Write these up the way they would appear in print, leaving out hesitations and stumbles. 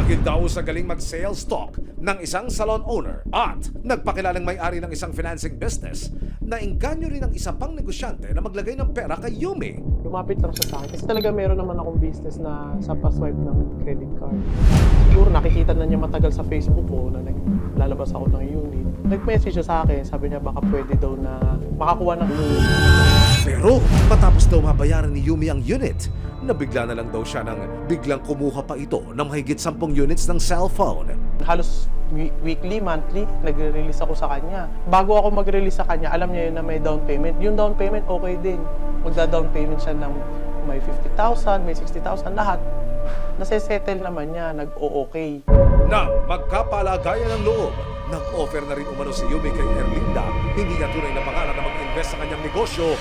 Dahil daw sa galing mag-sales talk ng isang salon owner at nagpakilalang may-ari ng isang financing business, naengganyo rin ang isa pang negosyante na maglagay ng pera kay Yumi. Lumapit lang siya sa akin kasi talaga meron naman akong business na sa pa-swipe ng credit card. Siguro nakikita na niya matagal sa Facebook ko na naglalabas ako ng unit. Nag-message siya sa akin, sabi niya baka pwede daw na makakuha ng loan. Pero matapos daw mabayaran ni Yumi ang unit, nabigla na lang daw siya nang biglang kumuha pa ito ng mahigit 10 units ng cellphone. Halos weekly, monthly, nagre-release ako sa kanya. Bago ako mag-release sa kanya, alam niya yun na may down payment. Yung down payment, okay din. Magda-down payment siya ng may 50,000, may 60,000, lahat. Nase-settle naman niya, nag-o-okay. Na magkapalagayan ng loob, nag-offer na rin umano si Yumi kay Erlinda, hindi niya tunay na pangalan na mag-invest sa kanyang negosyo.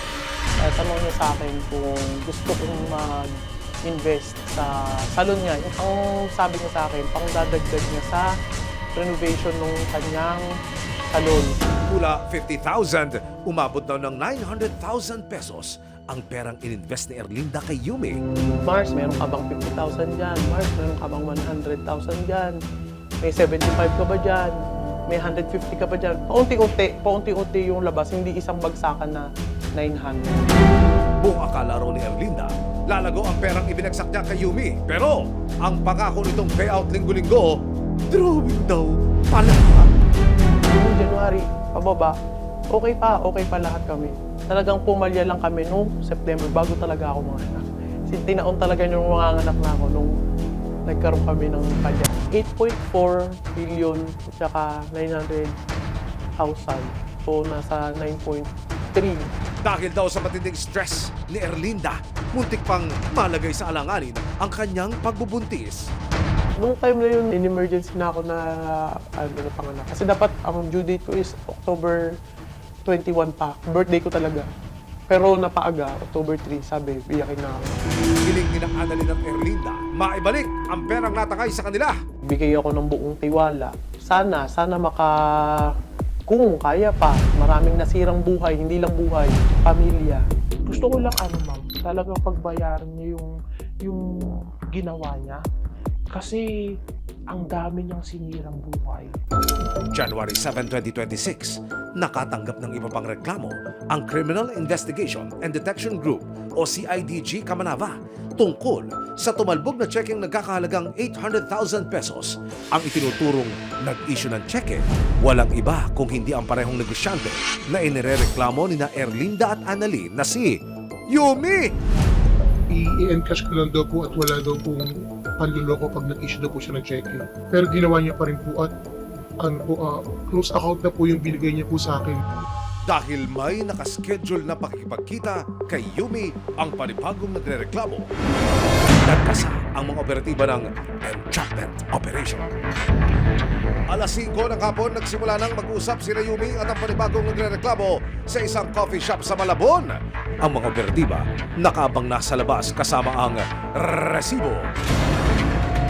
Tanong niya sa akin kung gusto kong mag-invest sa salon niya. Ang sabi niya sa akin, pang dadagdag niya sa renovation ng kanyang salon. Mula 50,000, umabot daw ng 900,000 pesos ang perang ininvest ni Erlinda kay Yumi. Mars, meron ka bang 50,000 dyan? Mars, meron ka bang 100,000 dyan? May 75 ka ba dyan? May 150 ka ba dyan? Paunti-unti yung labas, hindi isang bagsakan na 900. Buong akala raw ni Erlinda, lalago ang perang ibinagsak niya kay Yumi. Pero ang pangako nitong payout linggo-linggo, drawing daw pala. Noong January, pababa, okay pa lahat kami. Talagang pumalya lang kami noong September bago talaga ako manganak. Tinaon talaga yung mga anak na ako nung nagkaroon kami ng palya. 8.4 billion tsaka 900,000. So, nasa 9.3. Dahil daw sa matinding stress ni Erlinda, muntik pang malagay sa alanganin ang kanyang pagbubuntis. Nung time na yun, in-emergency na ako na panganak. Kasi dapat ang due date ko is October 21 pa. Birthday ko talaga. Pero napaaga, October 3, sabi, biyakin na ako. Hiling ni ng Annalyn at Erlinda, maibalik ang perang natakay sa kanila. Bigay ako ng buong tiwala. Sana kung kaya pa, maraming nasirang buhay, hindi lang buhay, pamilya. Gusto ko lang ma'am, talagang pagbayaran niya yung ginawa niya. Kasi ang dami niyang sinirang buhay. January 7, 2026, nakatanggap ng iba pang reklamo ang Criminal Investigation and Detection Group o CIDG Kamanava tungkol sa tumalbog na tsekeng nagkakahalagang 800,000 pesos. Ang itinuturong nag-issue ng tseke, walang iba kung hindi ang parehong negosyante na inirereklamo ni na Erlinda at Annalyn na si Yumi. I-encash ko lang daw po at wala daw pong panluloko pag nag-issue daw po siya ng check-in. Pero ginawa niya pa rin po at close account na po yung binigay niya po sa akin. Dahil may nakaschedule na pakikipagkita kay Yumi ang panibagong nagrereklamo. Nagkasa ang mga operatiba ng entrapment operation. Alas 5 ng hapon, nagsimula nang mag-usap sina Yumi at ang panibagong nagrereklamo sa isang coffee shop sa Malabon. Ang mga operatiba nakaabang nasa labas kasama ang resibo.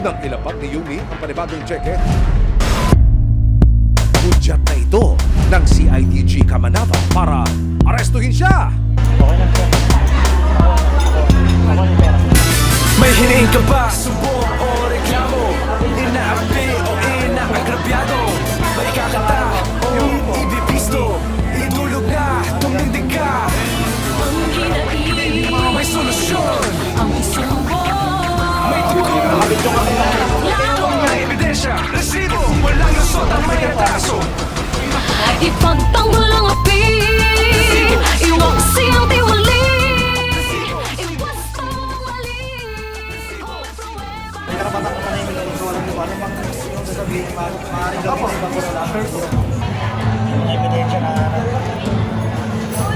Nang ilapag ni Yumi ang panibagong cheque, hudyat na ito ng CIDG Kamanava para arestuhin siya. May hiniing ka ba? Subok o reklamo? Inaapi o inaagrabyado? May kakanta o ibibisto? Idulog na, tumindig ka. May solusyon. May tugon. May ebidensya. Resibo. Walang lusot ang may ataso. Ipagtanggol ang api, iwaksi ang tiwali, iwasto ang mali. May karapatan ko na yung ito. Alam niyo, ano bang yung sasabihin, maaaring gawin sa bago sa may ebidensya na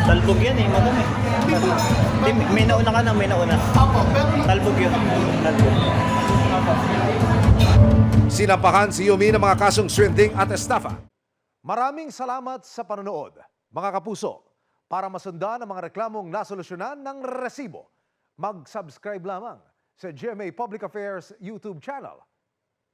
talbog yan madam Hindi, may nauna ka na, may nauna. Talbog yun. Talbog. Sinampahan si Yumi ng mga kasong swindling at estafa. Maraming salamat sa panonood, mga kapuso. Para masundan ang mga reklamong nasolusyonan ng resibo, mag-subscribe lamang sa GMA Public Affairs YouTube channel